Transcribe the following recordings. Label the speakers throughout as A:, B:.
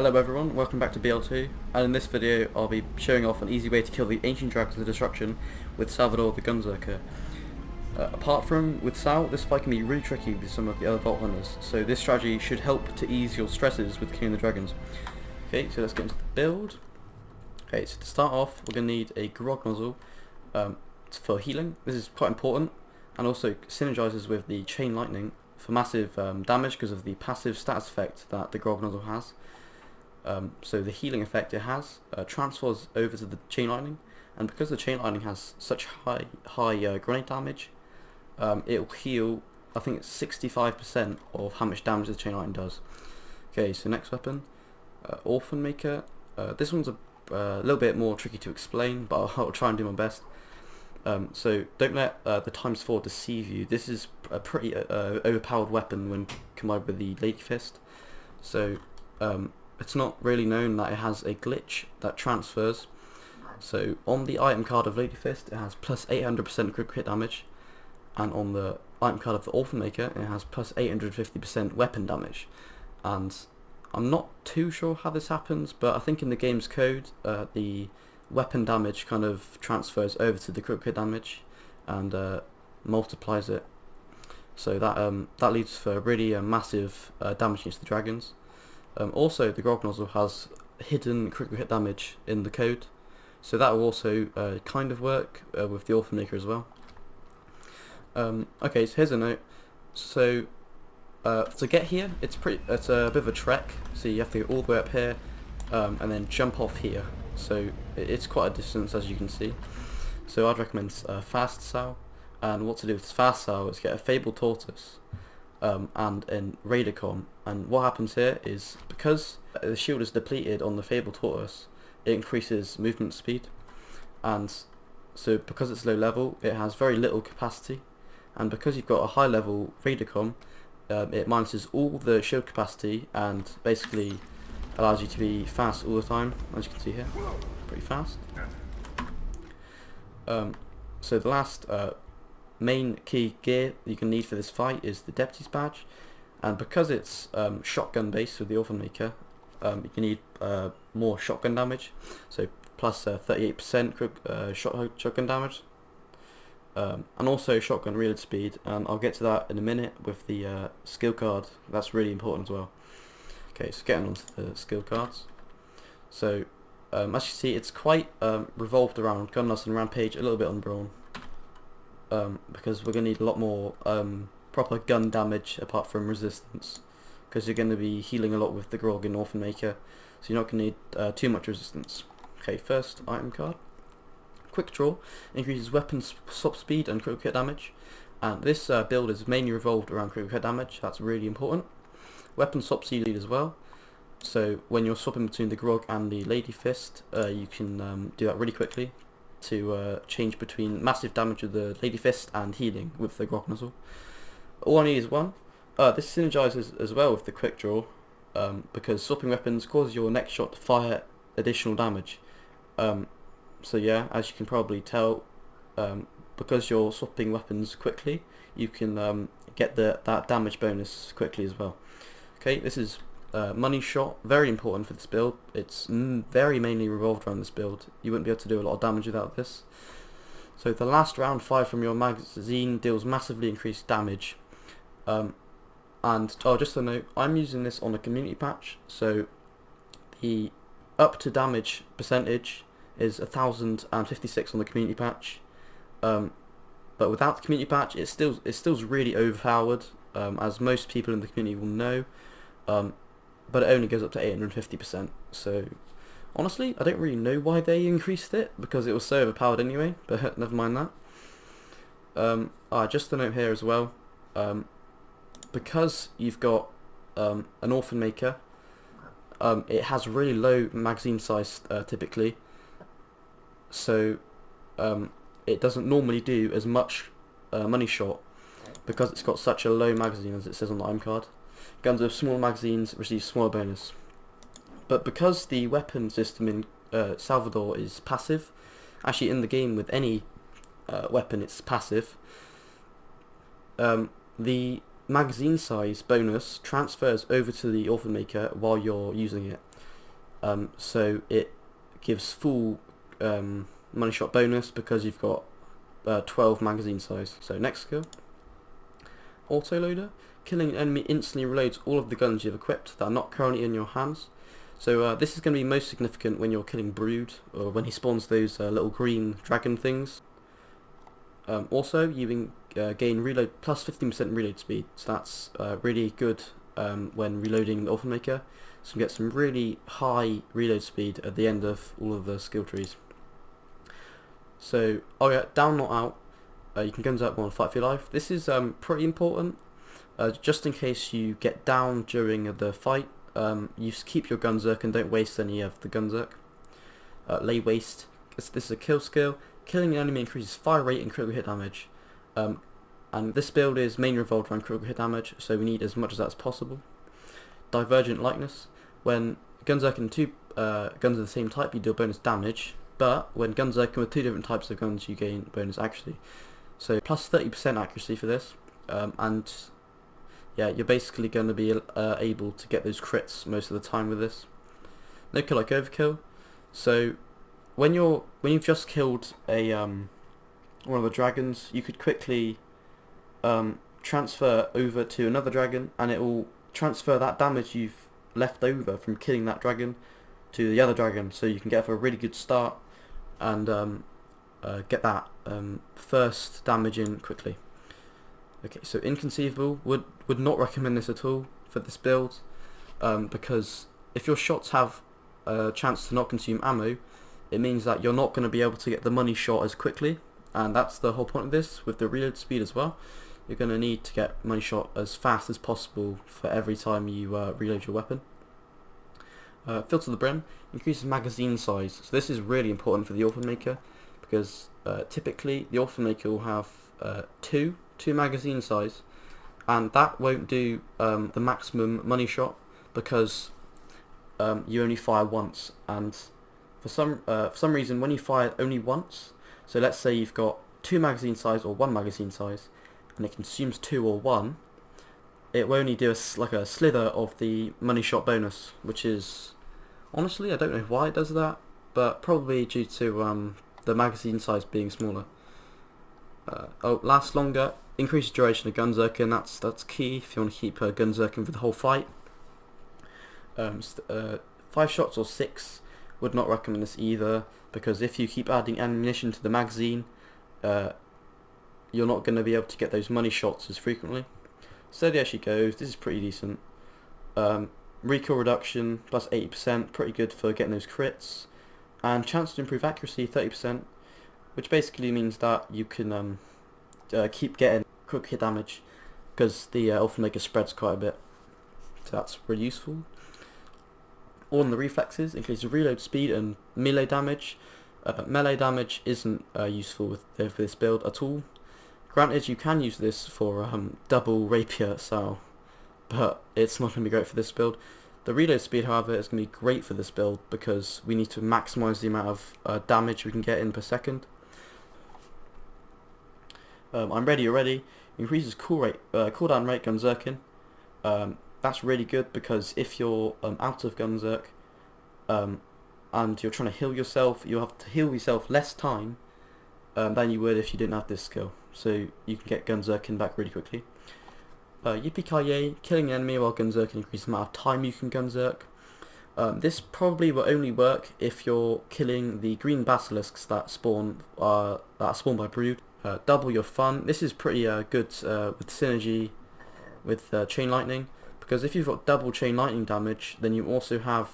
A: Hello everyone, welcome back to BL2, and in this video I'll be showing off an easy way to kill the ancient dragons of destruction with Salvador the Gunzerker. Apart from with Sal, this fight can be really tricky with some of the other Vault Hunters, so this strategy should help to ease your stresses with killing the dragons. Okay, so let's get into the build. Okay, so to start off we're going to need a grog nozzle for healing. This is quite important, and also synergizes with the chain lightning for massive damage because of the passive status effect that the grog nozzle has. So the healing effect it has transfers over to the chain lightning, and because the chain lightning has such high grenade damage, it will heal, I think it's 65% of how much damage the chain lightning does. Okay, so next weapon, Orphan Maker. This one's a little bit more tricky to explain, but I'll try and do my best. So don't let the ×4 deceive you. This is a pretty overpowered weapon when combined with the Lady Fist. So it's not really known that it has a glitch that transfers. So on the item card of Lady Fist it has plus 800% critical hit damage, and on the item card of the Orphan Maker it has plus 850% weapon damage. And I'm not too sure how this happens, but I think in the game's code the weapon damage kind of transfers over to the critical hit damage and multiplies it. So that leads for really massive damage against the dragons. Also, the grog nozzle has hidden critical hit damage in the code, so that will also kind of work with the Orphan Maker as well. Okay, so here's a note. So to get here, it's a bit of a trek. So you have to go all the way up here and then jump off here. So it's quite a distance, as you can see. So I'd recommend fast Sal, and what to do with fast Sal is get a Fabled Tortoise and in Raidacom, and what happens here is because the shield is depleted on the Fabled Tortoise, it increases movement speed, and so because it's low level it has very little capacity, and because you've got a high level Raidacom, it minuses all the shield capacity and basically allows you to be fast all the time, as you can see here, pretty fast. So the last main key gear you can need for this fight is the Deputy's Badge, and because it's shotgun based with the Orphan Maker, you can need more shotgun damage, so plus 38% shotgun damage, and also shotgun reload speed, and I'll get to that in a minute with the skill card. That's really important as well. Okay, so getting onto the skill cards. So as you see, it's quite revolved around Gunlust and Rampage, a little bit on Brawn, because we're going to need a lot more proper gun damage apart from resistance, because you're going to be healing a lot with the Grog and Orphan Maker, so you're not going to need too much resistance. Okay, first item card. Quick Draw increases weapon swap speed and critical hit damage, and this build is mainly revolved around critical hit damage. That's really important. Weapon swap speed as well, so when you're swapping between the Grog and the Lady Fist, you can do that really quickly to change between massive damage with the Lady Fist and healing with the Grog nozzle. All I need is one. This synergizes as well with the Quick Draw, because swapping weapons causes your next shot to fire additional damage. So yeah, as you can probably tell, because you're swapping weapons quickly, you can get that damage bonus quickly as well. Okay, this is Money Shot, very important for this build. It's very mainly revolved around this build. You wouldn't be able to do a lot of damage without this. So the last round fire from your magazine deals massively increased damage. And just a note, I'm using this on a community patch, so the up to damage percentage is 1056 on the community patch. But without the community patch, it's still really overpowered, as most people in the community will know. But it only goes up to 850%. So honestly, I don't really know why they increased it, because it was so overpowered anyway. But never mind that. Just a note here as well. Because you've got an Orphan Maker, it has really low magazine size typically. So it doesn't normally do as much money shot because it's got such a low magazine, as it says on the item card. Guns with smaller magazines receive smaller bonus. But because the weapon system in Salvador is passive, actually in the game with any weapon it's passive, the magazine size bonus transfers over to the Orphan Maker while you're using it. So it gives full money shot bonus because you've got 12 magazine size. So next skill, autoloader. Killing an enemy instantly reloads all of the guns you've equipped that are not currently in your hands. So this is going to be most significant when you're killing Brood, or when he spawns those little green dragon things. Also, you gain reload plus 15% reload speed, so that's really good when reloading the Orphan Maker. So you get some really high reload speed at the end of all of the skill trees. So, oh yeah, down not out. You can Gunzerk more and fight for your life. This is pretty important, just in case you get down during the fight. You keep your Gunzerk and don't waste any of the Gunzerk. Lay waste. This is a kill skill. Killing an enemy increases fire rate and critical hit damage. And this build is mainly revolved around critical hit damage, so we need as much of that as possible. Divergent likeness. When Gunzerking two guns of the same type, you deal bonus damage, but when Gunzerking with two different types of guns, you gain bonus accuracy. So plus 30% accuracy for this, and yeah, you're basically going to be able to get those crits most of the time with this. No kill like overkill. So when you've just killed a one of the dragons, you could quickly transfer over to another dragon, and it will transfer that damage you've left over from killing that dragon to the other dragon, so you can get off a really good start and get that first damage in quickly. Okay, so inconceivable, would not recommend this at all for this build, because if your shots have a chance to not consume ammo, it means that you're not going to be able to get the money shot as quickly, and that's the whole point of this, with the reload speed as well. You're going to need to get money shot as fast as possible for every time you reload your weapon. Fill to the brim, increases magazine size. So this is really important for the Orphan Maker, because typically the Orphan Maker will have two magazine size, and that won't do the maximum money shot because you only fire once, and for some reason when you fire only once, so let's say you've got 2 magazine size or 1 magazine size, and it consumes 2 or 1, it will only do like a slither of the money shot bonus, which is, honestly, I don't know why it does that, but probably due to the magazine size being smaller. Lasts longer, increases duration of Gunzerking, that's key if you want to keep Gunzerking for the whole fight. 5 shots or 6, would not recommend this either, because if you keep adding ammunition to the magazine, you're not going to be able to get those money shots as frequently. Steady as she goes, this is pretty decent. Recoil reduction plus 80%, pretty good for getting those crits, and chance to improve accuracy 30%, which basically means that you can keep getting quick hit damage because the Orphan Maker spreads quite a bit, so that's really useful. All in the reflexes, increases reload speed and melee damage. Melee damage isn't useful for this build at all. Granted, you can use this for double rapier style, but it's not going to be great for this build. The reload speed, however, is going to be great for this build because we need to maximise the amount of damage we can get in per second. I'm ready already. Increases cooldown rate Gunzerking. That's really good because if you're out of Gunzerk and you're trying to heal yourself, you'll have to heal yourself less time than you would if you didn't have this skill. So you can get Gunzerking back really quickly. Yippee-ki-yay, killing an enemy while Gunzerking increases the amount of time you can Gunzerk. This probably will only work if you're killing the green basilisks that spawn by Brood. Double your fun. This is pretty good with synergy with chain lightning, because if you've got double chain lightning damage, then you also have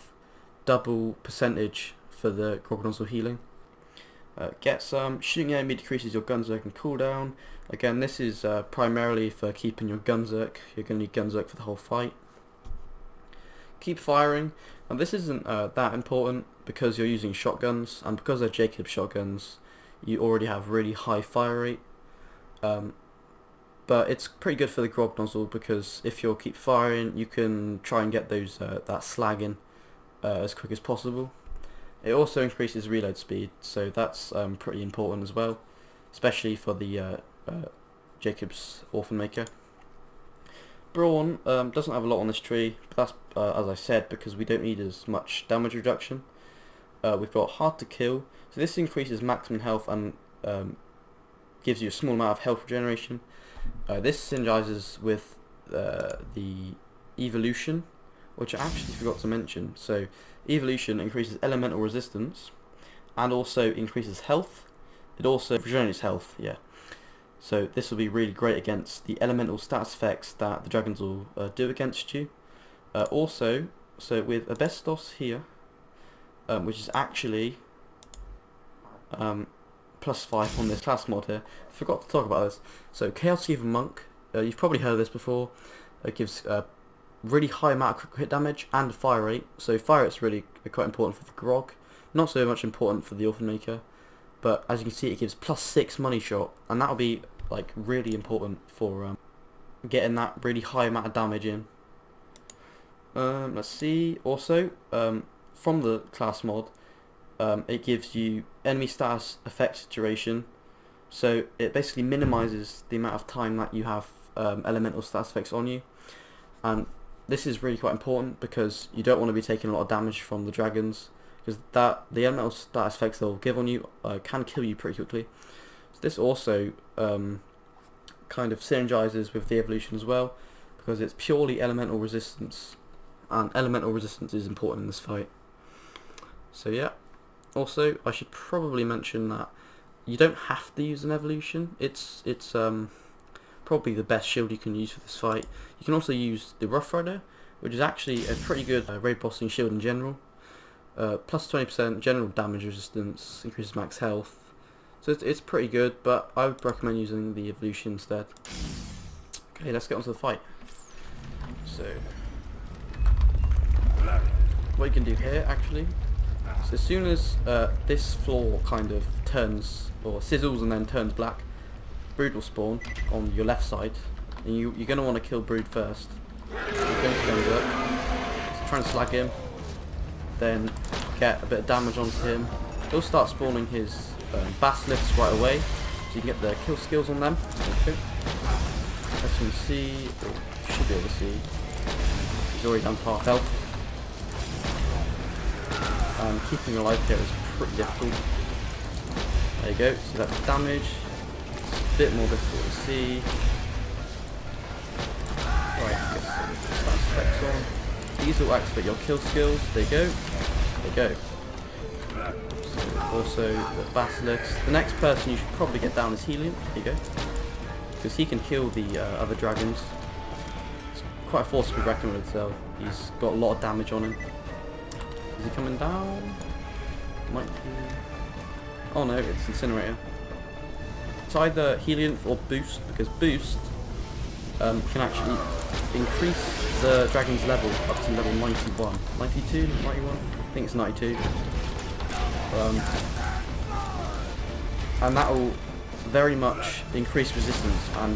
A: double percentage for the Grog Nozzle healing. Get some. Shooting an enemy decreases your Gunzerk and cooldown. Again, this is primarily for keeping your Gunzerk. You're going to need Gunzerk for the whole fight. Keep firing. And this isn't that important because you're using shotguns, and because they're Jacob shotguns, you already have really high fire rate. But it's pretty good for the Grog Nozzle because if you'll keep firing, you can try and get those that slag in as quick as possible. It also increases reload speed, so that's pretty important as well, especially for the Jacob's Orphan Maker. brawn doesn't have a lot on this tree, but that's, as I said, because we don't need as much damage reduction. We've got hard to kill, so this increases maximum health and gives you a small amount of health regeneration. This synergizes with the evolution, which I actually forgot to mention. So evolution increases elemental resistance and also increases health. It also regenerates health, yeah. So this will be really great against the elemental status effects that the dragons will do against you. Also, so with Asbestos here, which is actually +5 on this class mod here. I forgot to talk about this. So Chaos Fever Monk, you've probably heard of this before. It gives really high amount of critical hit damage and fire rate. So fire rate's really quite important for the Grog, not so much important for the Orphan Maker. But as you can see, it gives +6 money shot, and that'll be like really important for getting that really high amount of damage in. Let's see. Also, from the class mod, it gives you enemy status effect duration, so it basically minimises the amount of time that you have elemental status effects on you, and this is really quite important because you don't want to be taking a lot of damage from the dragons, because the elemental status effects they'll give on you can kill you pretty quickly. So this also kind of synergizes with the evolution as well, because it's purely elemental resistance, and elemental resistance is important in this fight. So yeah. Also, I should probably mention that you don't have to use an evolution. It's probably the best shield you can use for this fight. You can also use the Rough Rider, which is actually a pretty good raid bossing shield in general. Plus 20% general damage resistance, increases max health. So it's pretty good, but I would recommend using the evolution instead. Okay, let's get on to the fight. So, what you can do here actually. So as soon as this floor kind of turns, or sizzles and then turns black, Brood will spawn on your left side, and you're going to want to kill Brood first. You're going to Gunzerker, so try and slag him, then get a bit of damage onto him. He'll start spawning his Basilisks right away, so you can get the kill skills on them. Okay. As you can see, or you should be able to see, he's already done half health. Keeping alive here is pretty difficult. There you go, so that's damage. It's a bit more difficult to see. Right, get some status effects on. These will activate your kill skills. There you go. There you go. So also the Basilisk. The next person you should probably get down is Helium. There you go. Because he can heal the other dragons. It's quite a force to be reckoned with, so he's got a lot of damage on him. Is he coming down? Might be. Oh no, it's Incinerator. It's either Helianth or Boost, because Boost can actually increase the dragon's level up to level 91. 92? 91? I think it's 92. And that will very much increase resistance and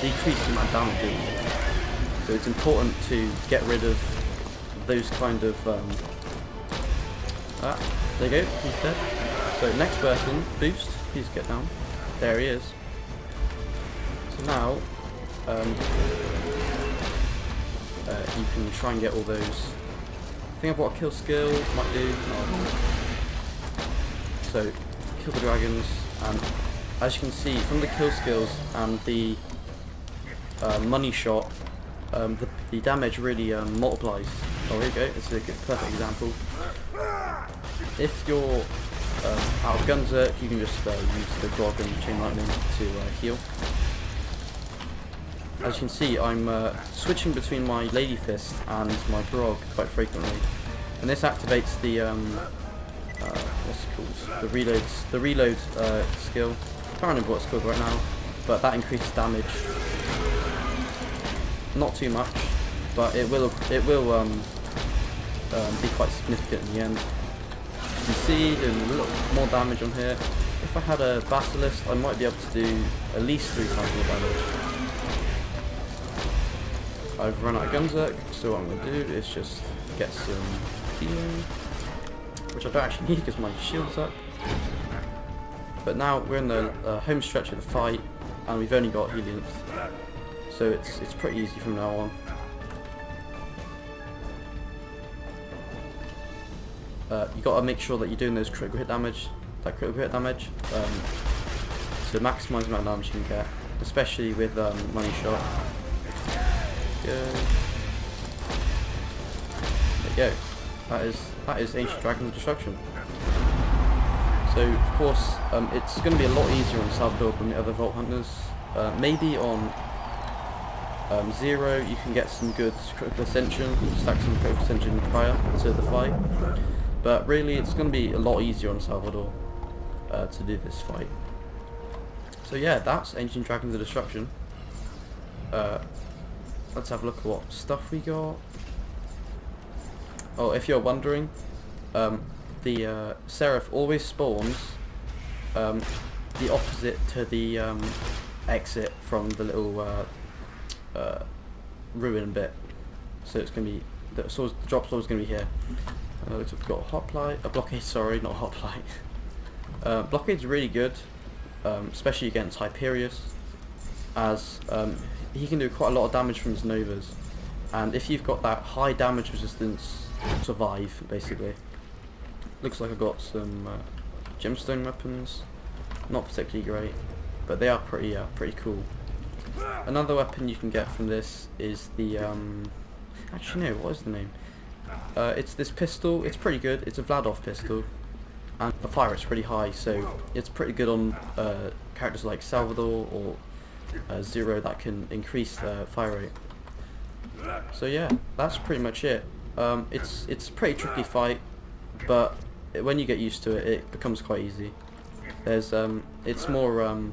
A: decrease the amount of damage doing. So it's important to get rid of those kind of there you go, he's dead. So next person, Boost, please get down. There he is. So now you can try and get all those. I think I've got a kill skill, might do. So kill the dragons, and as you can see from the kill skills and the money shot, the damage really multiplies. Oh, here you go, it's a perfect example. If you're out of Gunzerker, you can just use the Grog and Chain Lightning to heal. As you can see, I'm switching between my Lady Fist and my Grog quite frequently, and this activates the what's it called? The reload skill. I can't remember what it's called right now, but that increases damage. Not too much, but it will be quite significant in the end. You can see doing a little more damage on here. If I had a Basilisk, I might be able to do at least 3 times more damage. I've run out of Gunzerker, so what I'm going to do is just get some healing, which I don't actually need because my shield's up. But now we're in the home stretch of the fight, and we've only got Helianth. so it's pretty easy from now on. You got to make sure that you're doing those critical hit damage, to maximise the amount of damage you can get, especially with money shot. Good. There you go. That is Ancient Dragons of Destruction. So of course it's going to be a lot easier on Salvador than the other Vault Hunters. Maybe on 0 you can get some good critical ascension, stack some critical ascension prior to the fight. But really it's going to be a lot easier on Salvador to do this fight. So yeah, that's Ancient Dragons of Destruction. Let's have a look at what stuff we got. Oh, if you're wondering, the Seraph always spawns the opposite to the exit from the little ruin bit. So it's going to be, the drop sword is going to be here. Looks like we've got a hoplite, a blockade, sorry, not a hoplite. Blockade's really good, especially against Hyperius, as he can do quite a lot of damage from his Novas, and if you've got that high damage resistance, survive basically. Looks like I've got some gemstone weapons, not particularly great, but they are pretty cool. Another weapon you can get from this is the actually no, what is the name? It's this pistol. It's pretty good. It's a Vladov pistol, and the fire rate's pretty high, so it's pretty good on characters like Salvador or 0 that can increase the fire rate. So yeah, that's pretty much it. It's a pretty tricky fight, but when you get used to it, it becomes quite easy. There's it's more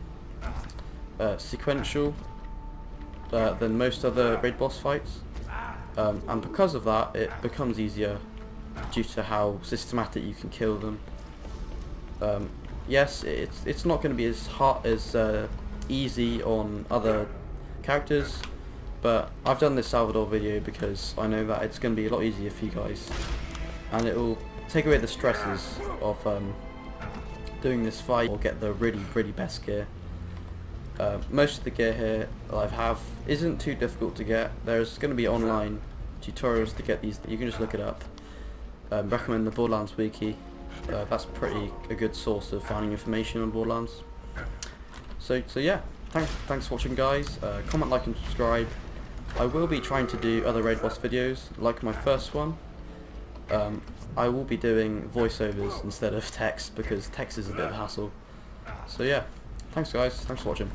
A: sequential than most other raid boss fights. And because of that, it becomes easier due to how systematic you can kill them. Yes, it's not going to be as hard as easy on other characters, but I've done this Salvador video because I know that it's going to be a lot easier for you guys, and it will take away the stresses of doing this fight or get the really best gear. Most of the gear here that I have isn't too difficult to get. There's going to be online tutorials to get these. You can just look it up. Recommend the Borderlands Wiki. That's a good source of finding information on Borderlands. So yeah, thanks for watching, guys. Comment, like and subscribe. I will be trying to do other raid boss videos like my first one. I will be doing voiceovers instead of text because text is a bit of a hassle. So yeah, thanks guys, thanks for watching.